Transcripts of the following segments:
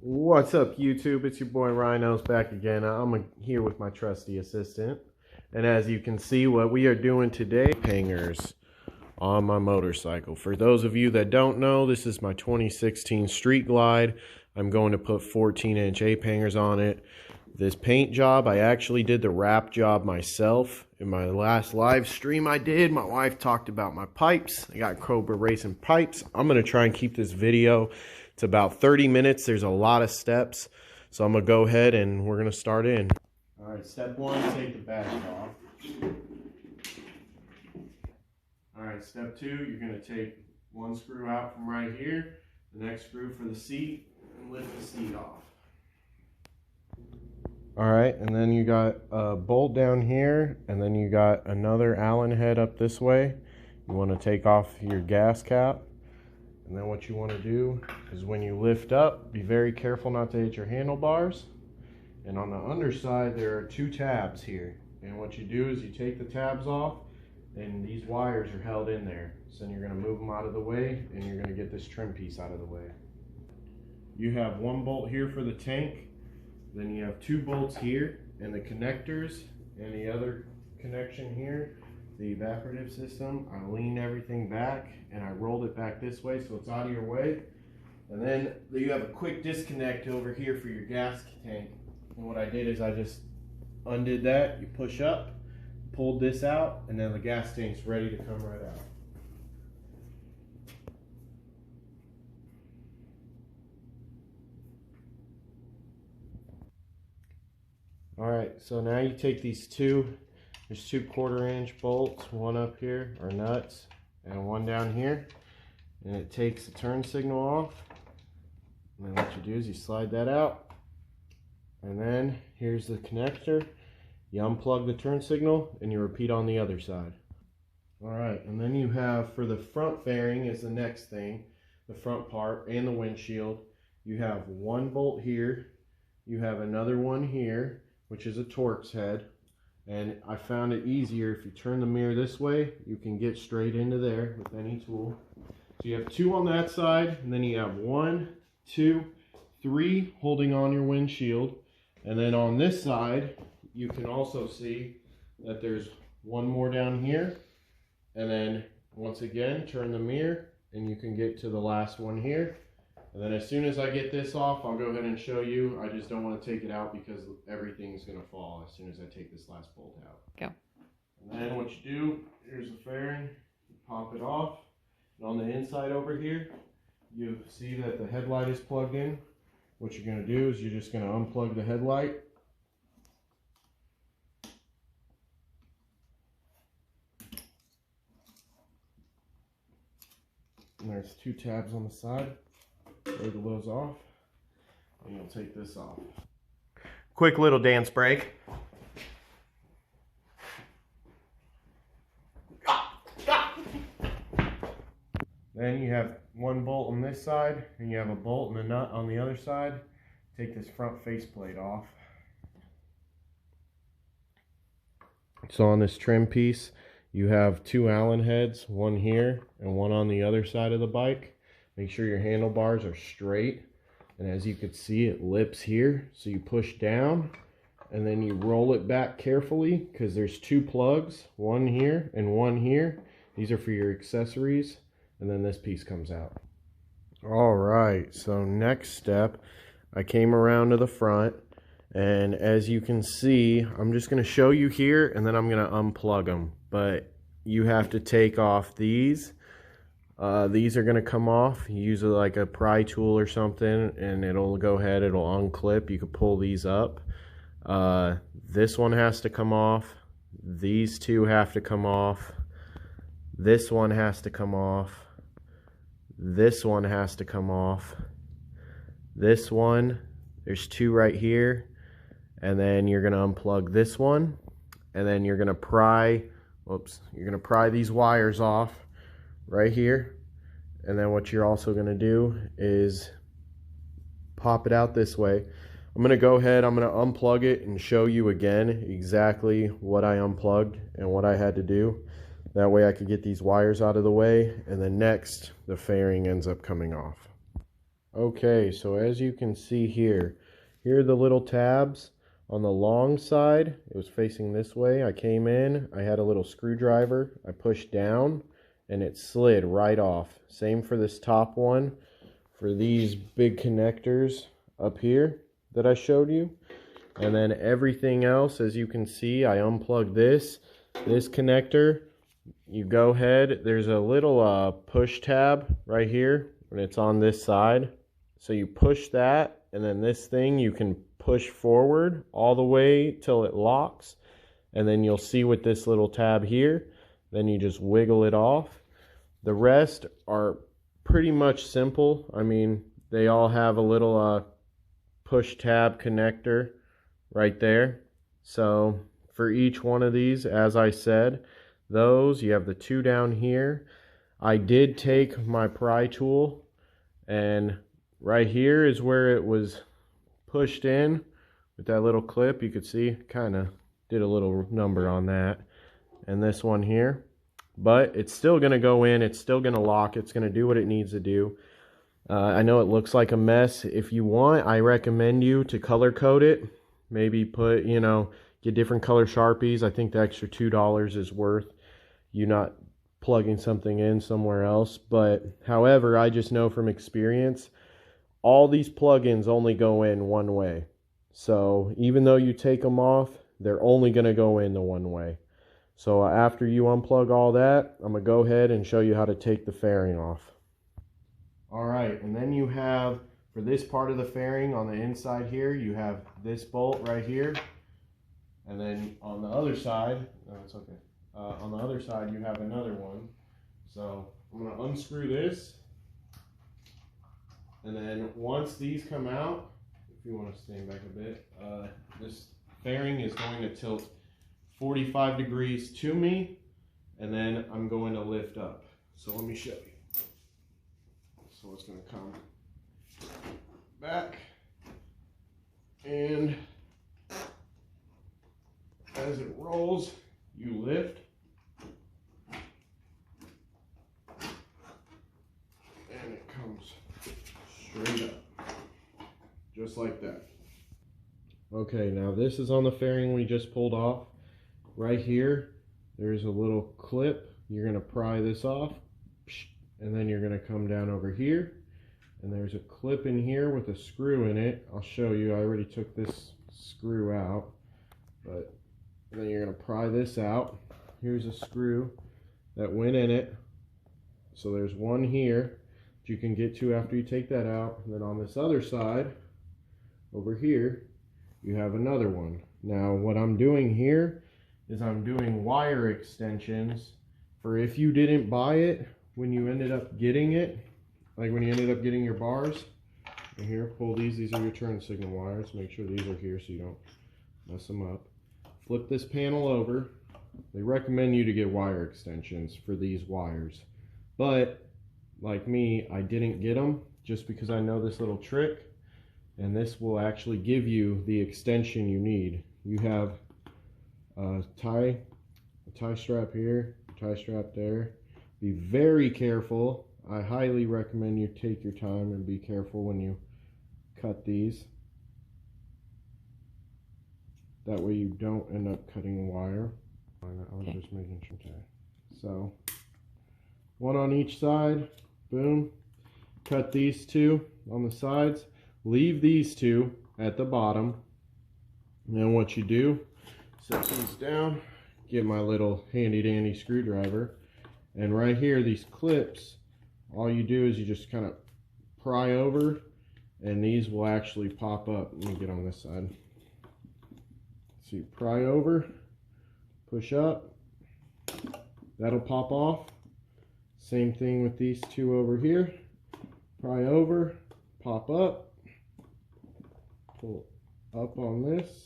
What's up, YouTube? It's your boy Rhinos back again. I'm here with my trusty assistant. And as you can see, what we are doing today, hangers on my motorcycle. For those of you that don't know, this is my 2016 Street Glide. I'm going to put 14-inch ape hangers on it. This paint job, I actually did the wrap job myself. In my last live stream I did, my wife talked about my pipes. I got Cobra Racing pipes. I'm going to try and keep this video to about 30 minutes. There's a lot of steps. So I'm going to go ahead and we're going to start in. All right, step one, take the badge off. All right, step two, you're going to take one screw out from right here, the next screw for the seat, and lift the seat off. All right, and then you got a bolt down here, and then you got another Allen head up this way. You want to take off your gas cap, and then what you want to do is when you lift up, be very careful not to hit your handlebars. And on the underside, there are two tabs here. And what you do is you take the tabs off, and these wires are held in there. So then you're going to move them out of the way, and you're going to get this trim piece out of the way. You have one bolt here for the tank. Then you have two bolts here and the connectors and the other connection here, the evaporative system. I leaned everything back and I rolled it back this way so it's out of your way. And then you have a quick disconnect over here for your gas tank. And what I did is I just undid that. You push up, pulled this out, and then the gas tank's ready to come right out. All right, so now you take these there's two 1/4-inch bolts, one up here, or nuts, and one down here, and it takes the turn signal off. And then what you do is you slide that out, and then here's the connector. You unplug the turn signal, and you repeat on the other side. All right, and then you have, for the front fairing is the next thing, the front part and the windshield. You have one bolt here, you have another one here, which is a Torx head, and I found it easier if you turn the mirror this way, you can get straight into there with any tool. So you have two on that side, and then you have 1, 2, 3 holding on your windshield, and then on this side you can also see that there's one more down here, and then once again turn the mirror and you can get to the last one here. And then as soon as I get this off, I'll go ahead and show you. I just don't want to take it out because everything's going to fall as soon as I take this last bolt out. Go. And then what you do, here's the fairing, you pop it off. And on the inside over here, you see that the headlight is plugged in. What you're going to do is you're just going to unplug the headlight. And there's two tabs on the side. Wiggle those off, and you'll take this off. Quick little dance break. Then you have one bolt on this side, and you have a bolt and a nut on the other side. Take this front faceplate off. So on this trim piece, you have two Allen heads, one here and one on the other side of the bike. Make sure your handlebars are straight, and as you can see, it lips here. So you push down and then you roll it back carefully because there's two plugs, one here and one here. These are for your accessories, and then this piece comes out. All right, so next step, I came around to the front, and as you can see, I'm just going to show you here and then I'm going to unplug them. But you have to take off these. These are going to come off. You use like a pry tool or something and it'll go ahead, it'll unclip. You can pull these up. This one has to come off. These two have to come off. This one has to come off. This one has to come off. This one, there's two right here. And then you're going to unplug this one. And then you're going to pry, you're going to pry these wires off right here. And then what you're also going to do is pop it out this way. I'm going to go ahead, I'm going to unplug it and show you again exactly what I unplugged and what I had to do. That way I could get these wires out of the way, and then next the fairing ends up coming off. Okay, so as you can see here, here are the little tabs. On the long side, it was facing this way. I came in, I had a little screwdriver, I pushed down, and it slid right off. Same for this top one, for these big connectors up here that I showed you. And then everything else, as you can see, I unplugged this connector. You go ahead, there's a little push tab right here, and it's on this side. So you push that, and then this thing you can push forward all the way till it locks, and then you'll see with this little tab here, then you just wiggle it off. The rest are pretty much simple. I mean, they all have a little push tab connector right there. So for each one of these, as I said, those, you have the two down here. I did take my pry tool, and right here is where it was pushed in with that little clip. You could see, kind of did a little number on that. And this one here. But it's still going to go in. It's still going to lock. It's going to do what it needs to do. I know it looks like a mess. If you want, I recommend you to color code it. Maybe put, you know, get different color Sharpies. I think the extra $2 is worth you not plugging something in somewhere else. But however, I just know from experience, all these plugins only go in one way. So even though you take them off, they're only going to go in the one way. So after you unplug all that, I'm going to go ahead and show you how to take the fairing off. Alright, and then you have, for this part of the fairing on the inside here, you have this bolt right here. And then on the other side, no, it's okay. On the other side, you have another one. So I'm going to unscrew this. And then once these come out, if you want to stand back a bit, this fairing is going to tilt 45 degrees to me, and then I'm going to lift up. So let me show you. So it's going to come back, and as it rolls, you lift, and it comes straight up, just like that. Okay, now this is on the fairing we just pulled off. Right here, there's a little clip. You're going to pry this off, and then you're going to come down over here, and there's a clip in here with a screw in it. I'll show you. I already took this screw out, but then you're going to pry this out. Here's a screw that went in it. So there's one here that you can get to after you take that out. And then on this other side, over here, you have another one. Now what I'm doing here is I'm doing wire extensions for if you didn't buy it when you ended up getting it, like when you ended up getting your bars. And here, pull these are your turn signal wires. Make sure these are here so you don't mess them up. Flip this panel over. They recommend you to get wire extensions for these wires, but like me, I didn't get them just because I know this little trick, and this will actually give you the extension you need. You have a tie strap here, tie strap there. Be very careful. I highly recommend you take your time and be careful when you cut these. That way you don't end up cutting wire. I was just making sure. So one on each side, boom. Cut these two on the sides. Leave these two at the bottom. And then what you do, set these down, get my little handy dandy screwdriver, and right here, these clips, all you do is you just kind of pry over, and these will actually pop up. Let me get on this side. So you pry over, push up, that'll pop off. Same thing with these two over here. Pry over, pop up, pull up on this.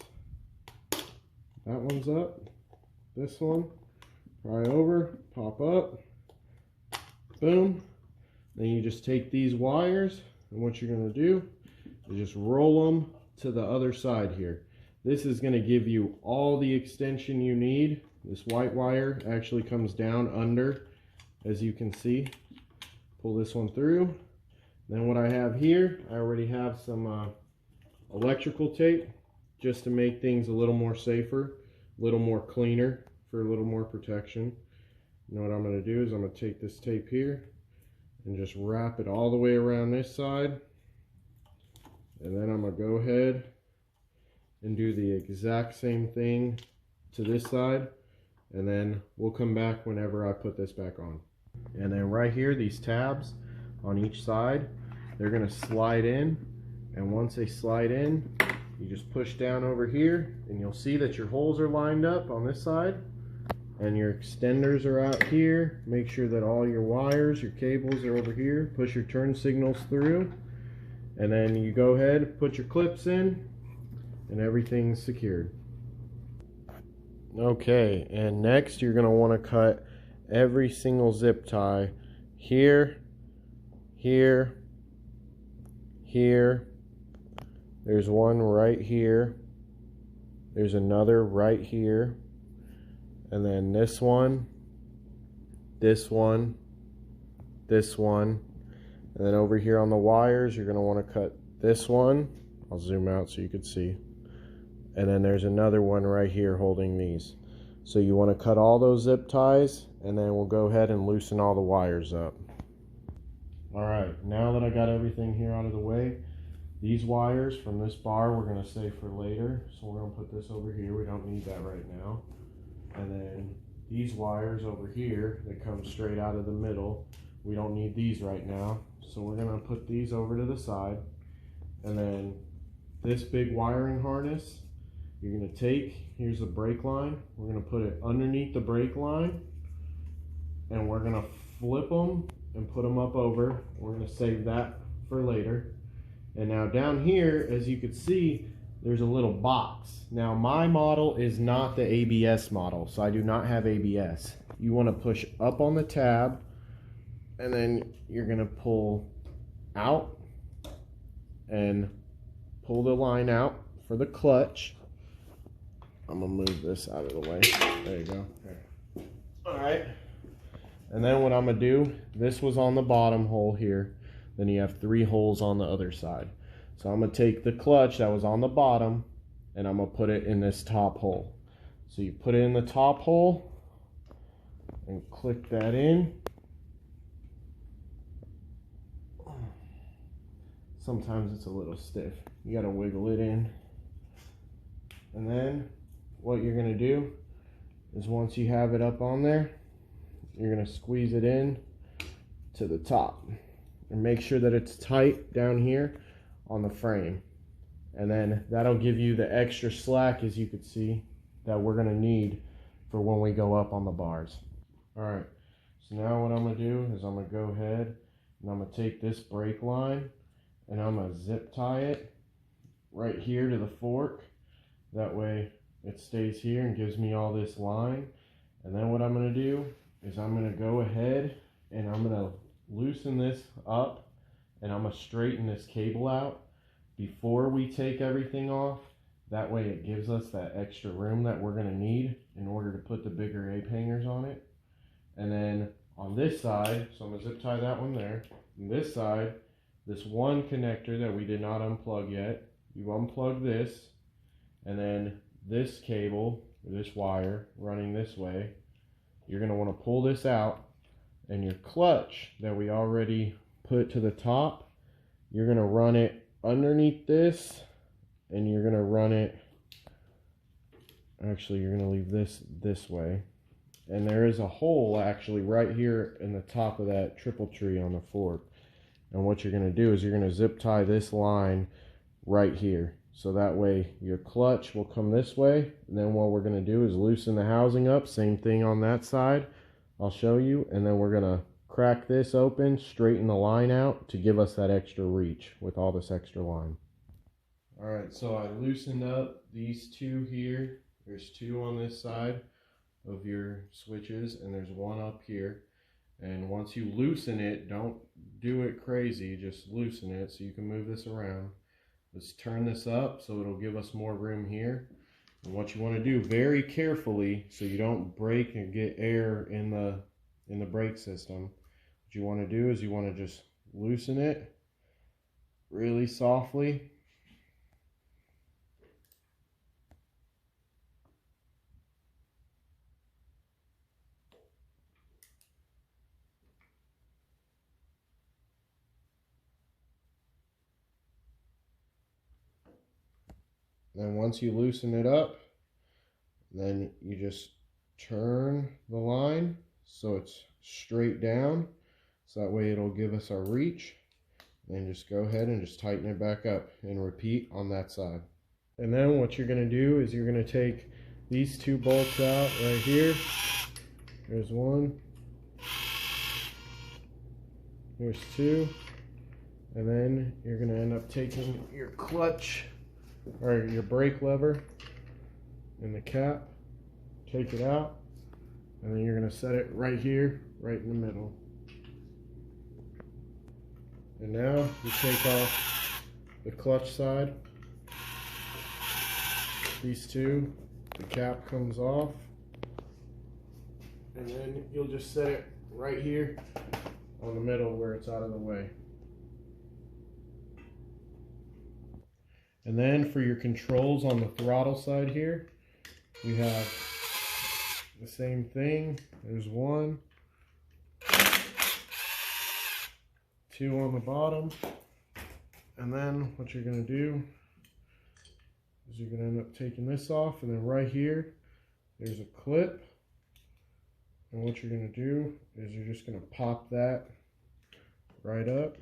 That one's up. This one, pry over, pop up, boom. Then you just take these wires, and what you're going to do is just roll them to the other side here. This is going to give you all the extension you need. This white wire actually comes down under, as you can see. Pull this one through, Then what I have here, I already have some electrical tape just to make things a little more safer, a little more cleaner, for a little more protection. You know what I'm going to do is I'm going to take this tape here and just wrap it all the way around this side, and then I'm going to go ahead and do the exact same thing to this side, and then we'll come back whenever I put this back on. And then right here, these tabs on each side, they're going to slide in, and once they slide in, you just push down over here and you'll see that your holes are lined up on this side and your extenders are out here. Make sure that all your wires, your cables are over here. Push your turn signals through, and then you go ahead, put your clips in, and everything's secured. Okay, and next you're going to want to cut every single zip tie here, here, here. There's one right here. There's another right here. And then this one, this one, this one. And then over here on the wires, you're going to want to cut this one. I'll zoom out so you can see. And then there's another one right here holding these. So you want to cut all those zip ties, and then we'll go ahead and loosen all the wires up. Alright, now that I got everything here out of the way, these wires from this bar we're going to save for later. So we're going to put this over here. We don't need that right now. And then these wires over here that come straight out of the middle, we don't need these right now. So we're going to put these over to the side. And then this big wiring harness, you're going to take, here's the brake line, we're going to put it underneath the brake line, and we're going to flip them and put them up over. We're going to save that for later. And now down here, as you can see, there's a little box. Now my model is not the ABS model, so I do not have ABS. You want to push up on the tab, and then you're going to pull out and pull the line out for the clutch. I'm going to move this out of the way. There you go. Okay. Alright. And then what I'm going to do, this was on the bottom hole here. Then you have 3 holes on the other side. So I'm going to take the clutch that was on the bottom, and I'm going to put it in this top hole. So you put it in the top hole and click that in. Sometimes it's a little stiff. You got to wiggle it in. And then what you're going to do is once you have it up on there, you're going to squeeze it in to the top. And make sure that it's tight down here on the frame. And then that'll give you the extra slack, as you can see, that we're going to need for when we go up on the bars. Alright, so now what I'm going to do is I'm going to go ahead and I'm going to take this brake line and I'm going to zip tie it right here to the fork. That way it stays here and gives me all this line. And then what I'm going to do is I'm going to go ahead and I'm going to loosen this up, and I'm going to straighten this cable out before we take everything off. That way it gives us that extra room that we're going to need in order to put the bigger ape hangers on it. And then on this side, so I'm going to zip tie that one there. On this side, this one connector that we did not unplug yet, you unplug this, and then this cable, or this wire running this way, you're going to want to pull this out. And your clutch that we already put to the top, you're going to run it underneath this, and you're going to run it, actually you're going to leave this way. And there is a hole actually right here in the top of that triple tree on the fork. And what you're going to do is you're going to zip tie this line right here. So that way your clutch will come this way. And then what we're going to do is loosen the housing up. Same thing on that side. I'll show you, and then we're going to crack this open, straighten the line out to give us that extra reach with all this extra line. Alright, so I loosened up these 2 here. There's 2 on this side of your switches, and there's 1 up here. And once you loosen it, don't do it crazy, just loosen it so you can move this around. Let's turn this up so it'll give us more room here. And what you want to do very carefully so you don't break and get air in the brake system, what you want to do is you want to just loosen it really softly. Then once you loosen it up, then you just turn the line so it's straight down. So that way it'll give us our reach. Then just go ahead and just tighten it back up and repeat on that side. And then what you're going to do is you're going to take these two bolts out right here. There's one. There's two. And then you're going to end up taking your clutch or your brake lever and the cap, take it out, and then you're going to set it right here, right in the middle. And now you take off the clutch side. These two, the cap comes off, and then you'll just set it right here on the middle where it's out of the way. And then for your controls on the throttle side here, we have the same thing. There's one, two on the bottom, and then what you're going to do is you're going to end up taking this off, and then right here there's a clip, and what you're going to do is you're just going to pop that right up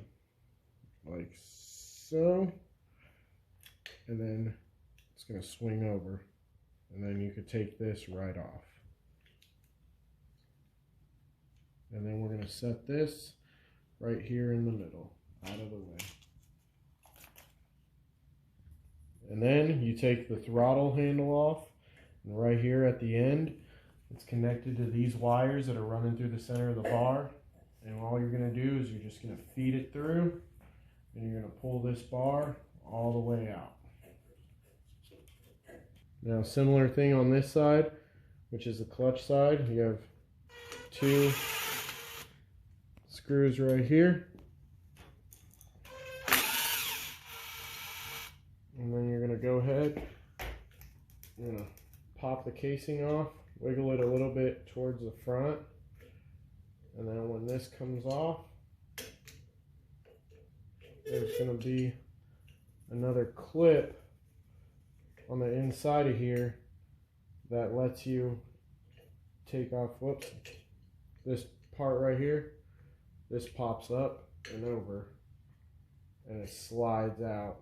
like so, and then it's going to swing over, and then you could take this right off. And then we're going to set this right here in the middle, out of the way. And then you take the throttle handle off, and right here at the end, it's connected to these wires that are running through the center of the bar. And all you're going to do is you're just going to feed it through, and you're going to pull this bar all the way out. Now, similar thing on this side, which is the clutch side. You have two screws right here. And then you're going to go ahead, you're going to pop the casing off, wiggle it a little bit towards the front, and then when this comes off, there's going to be another clip on the inside of here that lets you take off, whoops, this part right here. This pops up and over, and it slides out.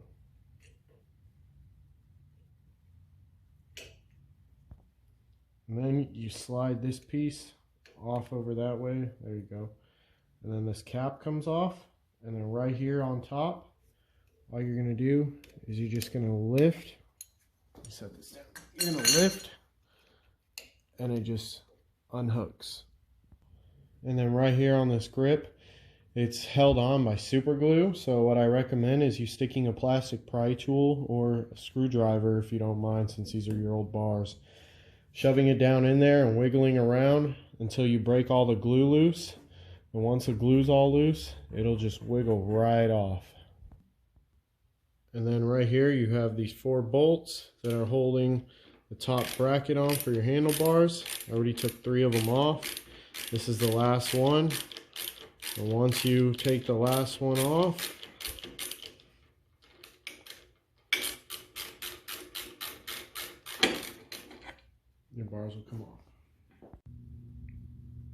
And then you slide this piece off over that way. There you go. And then this cap comes off. And then right here on top, all you're going to do is you're just going to lift. Let me set this down. You're going to lift, and it just unhooks. And then right here on this grip, it's held on by super glue. So what I recommend is you sticking a plastic pry tool or a screwdriver, if you don't mind, since these are your old bars. Shoving it down in there and wiggling around until you break all the glue loose. And once the glue's all loose, it'll just wiggle right off. And then right here you have these 4 bolts that are holding the top bracket on for your handlebars. I already took 3 of them off. This is the last one. And once you take the last one off, your bars will come off.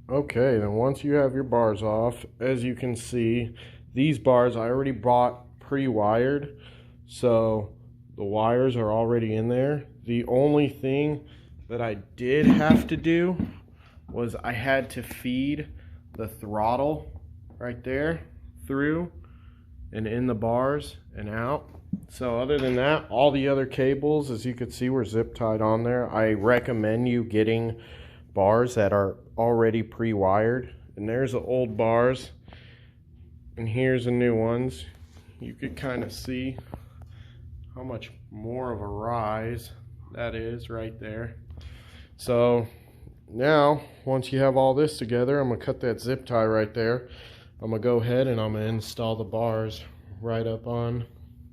Okay, then once you have your bars off, as you can see, these bars I already bought pre-wired, so the wires are already in there. The only thing that I did have to do was I had to feed the throttle right there through and in the bars and out. So other than that, all the other cables, as you could see, were zip tied on there. I recommend you getting bars that are already pre-wired. And there's the old bars, and here's the new ones. You could kind of see how much more of a rise that is right there. So now, once you have all this together, I'm going to cut that zip tie right there. I'm going to go ahead and I'm going to install the bars right up on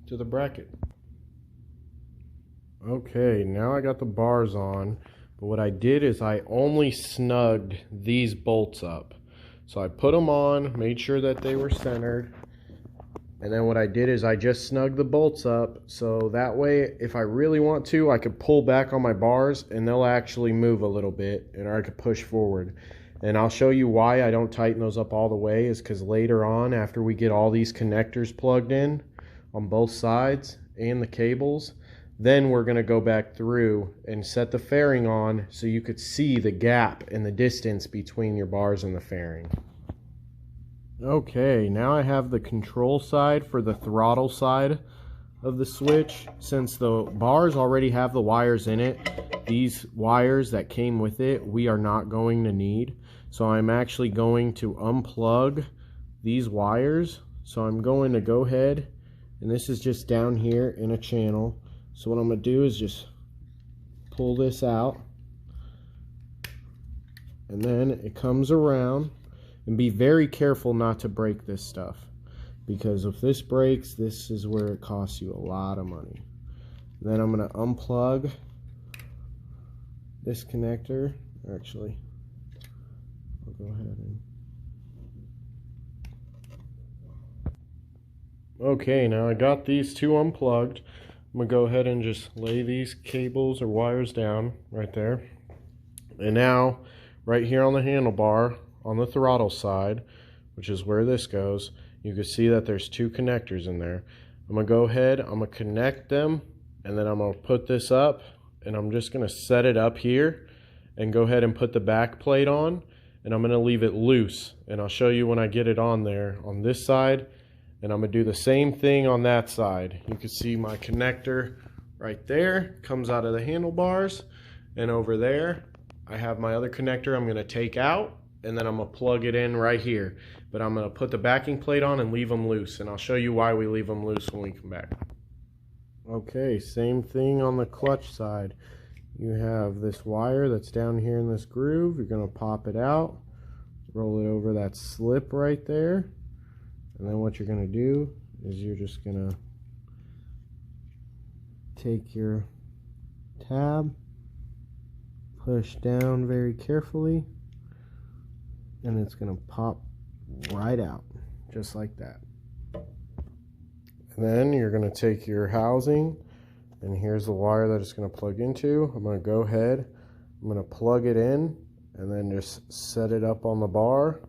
to the bracket. Okay, now I got the bars on, but what I did is I only snugged these bolts up. So I put them on, made sure that they were centered, and then what I did is I just snugged the bolts up, so that way if I really want to, I could pull back on my bars and they'll actually move a little bit, and I could push forward. And I'll show you why I don't tighten those up all the way, is because later on, after we get all these connectors plugged in on both sides and the cables, then we're going to go back through and set the fairing on so you could see the gap and the distance between your bars and the fairing. Okay, now I have the control side for the throttle side of the switch. Since the bars already have the wires in it, these wires that came with it we are not going to need. So I'm actually going to unplug these wires. So I'm going to go ahead, and this is just down here in a channel. So what I'm going to do is just pull this out, and then it comes around, and be very careful not to break this stuff, because if this breaks, this is where it costs you a lot of money. And then I'm going to unplug this connector. Actually, I'll go ahead and... Okay, now I got these two unplugged. I'm going to go ahead and just lay these cables or wires down right there. And now, right here on the handlebar, on the throttle side, which is where this goes, you can see that there's two connectors in there. I'm going to go ahead, I'm going to connect them, and then I'm going to put this up, and I'm just going to set it up here, and go ahead and put the back plate on, and I'm going to leave it loose. And I'll show you when I get it on there on this side. And I'm going to do the same thing on that side. You can see my connector right there comes out of the handlebars, and over there I have my other connector I'm going to take out, and then I'm going to plug it in right here. But I'm going to put the backing plate on and leave them loose, and I'll show you why we leave them loose when we come back. Okay, same thing on the clutch side. You have this wire that's down here in this groove. You're going to pop it out, roll it over that slip right there. And then what you're going to do is you're just going to take your tab, push down very carefully, and it's going to pop right out, just like that. And then you're going to take your housing, and here's the wire that it's going to plug into. I'm going to go ahead, I'm going to plug it in, and then just set it up on the bar.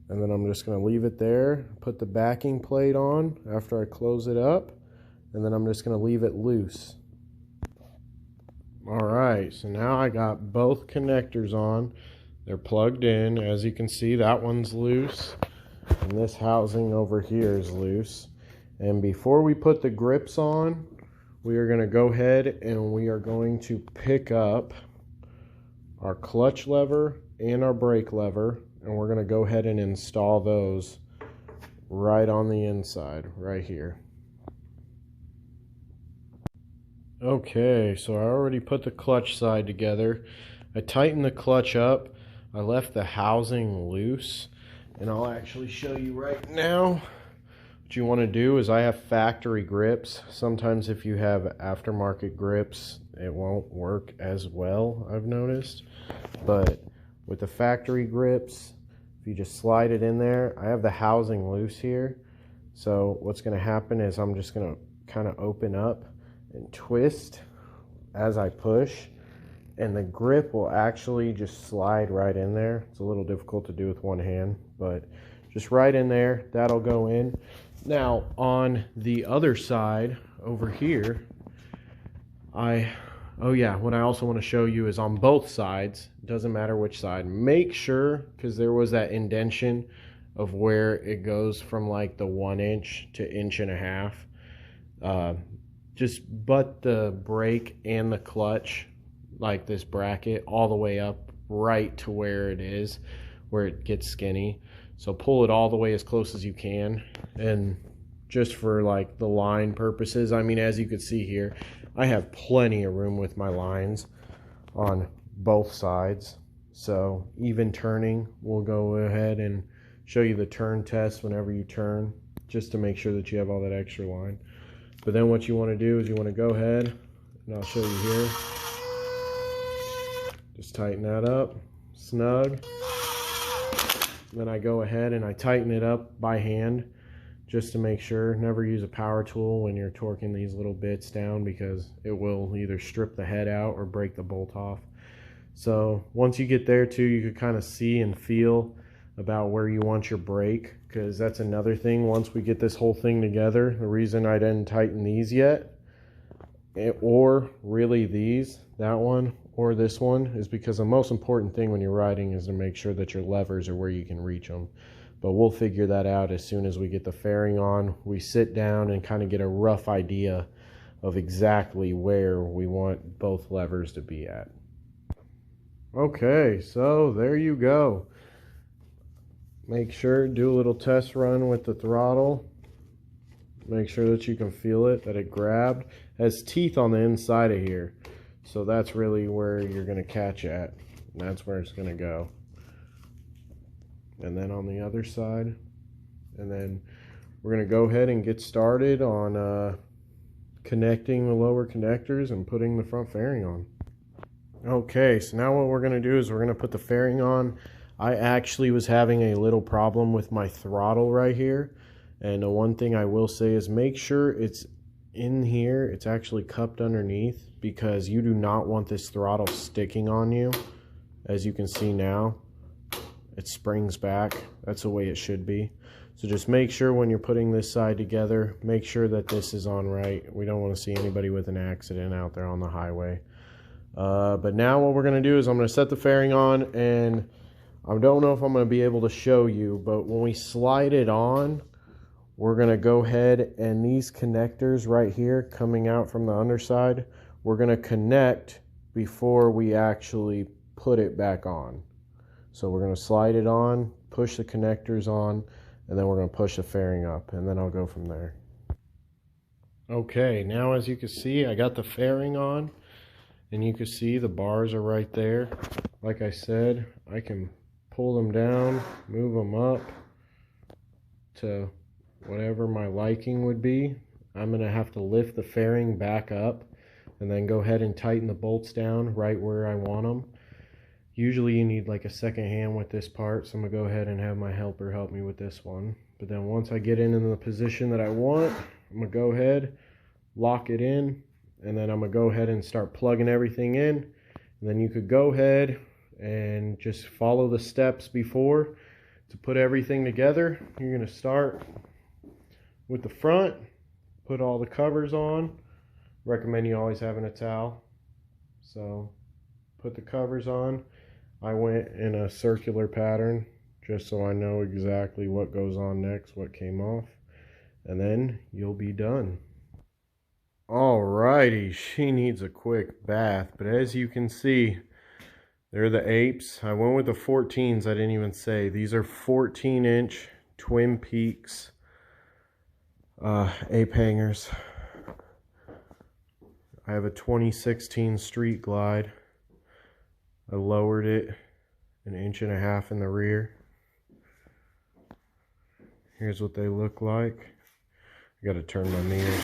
And then I'm just going to leave it there, put the backing plate on after I close it up, and then I'm just going to leave it loose. Alright, so now I got both connectors on. They're plugged in. As you can see, that one's loose, and this housing over here is loose. And before we put the grips on, we are going to go ahead and we are going to pick up our clutch lever and our brake lever. And we're going to go ahead and install those right on the inside, right here. Okay, so I already put the clutch side together. I tightened the clutch up. I left the housing loose. And I'll actually show you right now. What you want to do is, I have factory grips. Sometimes if you have aftermarket grips, it won't work as well, I've noticed. But with the factory grips, if you just slide it in there, I have the housing loose here. So what's going to happen is I'm just going to kind of open up and twist as I push, and the grip will actually just slide right in there. It's a little difficult to do with one hand, but just right in there, that'll go in. Now on the other side over here, what I also want to show you is on both sides, doesn't matter which side, make sure, because there was that indentation of where it goes from like the 1 inch to 1.5 inches. Just butt the brake and the clutch, like this bracket, all the way up right to where it is, where it gets skinny. So pull it all the way as close as you can. And just for like the line purposes, I mean, as you can see here, I have plenty of room with my lines on both sides. So even turning, we'll go ahead and show you the turn test whenever you turn. just to make sure that you have all that extra line. But then what you want to do is you want to go ahead, and I'll show you here. Just tighten that up, snug. Then I go ahead and I tighten it up by hand just to make sure. Never use a power tool when you're torquing these little bits down, because it will either strip the head out or break the bolt off. So once you get there too, you can kind of see and feel about where you want your brake, because that's another thing. Once we get this whole thing together, the reason I didn't tighten these yet, or really these, that one or this one, is because the most important thing when you're riding is to make sure that your levers are where you can reach them. But we'll figure that out as soon as we get the fairing on. We sit down and kind of get a rough idea of exactly where we want both levers to be at. Okay, so there you go. Make sure, do a little test run with the throttle. Make sure that you can feel it, that it grabbed. It has teeth on the inside of here. So that's really where you're going to catch at. And that's where it's going to go. And then on the other side. And then we're going to go ahead and get started on connecting the lower connectors and putting the front fairing on. Okay, so now what we're going to do is we're going to put the fairing on. I actually was having a little problem with my throttle right here. And the one thing I will say is make sure it's in here, it's actually cupped underneath, because you do not want this throttle sticking on you. As you can see now, it springs back. That's the way it should be. So just make sure when you're putting this side together, make sure that this is on right. We don't want to see anybody with an accident out there on the highway. But now what we're going to do is I'm going to set the fairing on, and I don't know if I'm going to be able to show you, but when we slide it on, we're going to go ahead, and these connectors right here coming out from the underside, we're going to connect before we actually put it back on. So we're going to slide it on, push the connectors on, and then we're going to push the fairing up, and then I'll go from there. Okay, now as you can see, I got the fairing on, and you can see the bars are right there. Like I said, I can pull them down, move them up to whatever my liking would be. I'm going to have to lift the fairing back up and then go ahead and tighten the bolts down right where I want them. Usually you need like a second hand with this part, so I'm going to go ahead and have my helper help me with this one. But then once I get in the position that I want, I'm going to go ahead, lock it in, and then I'm going to go ahead and start plugging everything in. And then you could go ahead and just follow the steps before to put everything together. You're going to start with the front, put all the covers on. Recommend you always having a towel. So put the covers on. I went in a circular pattern just so I know exactly what goes on next, what came off, and then you'll be done. Alrighty, she needs a quick bath, but as you can see, they're the apes. I went with the 14s, I didn't even say. These are 14-inch Twin Peaks ape hangers. I have a 2016 Street Glide. I lowered it 1.5 inches in the rear. Here's what they look like. I gotta turn my mirror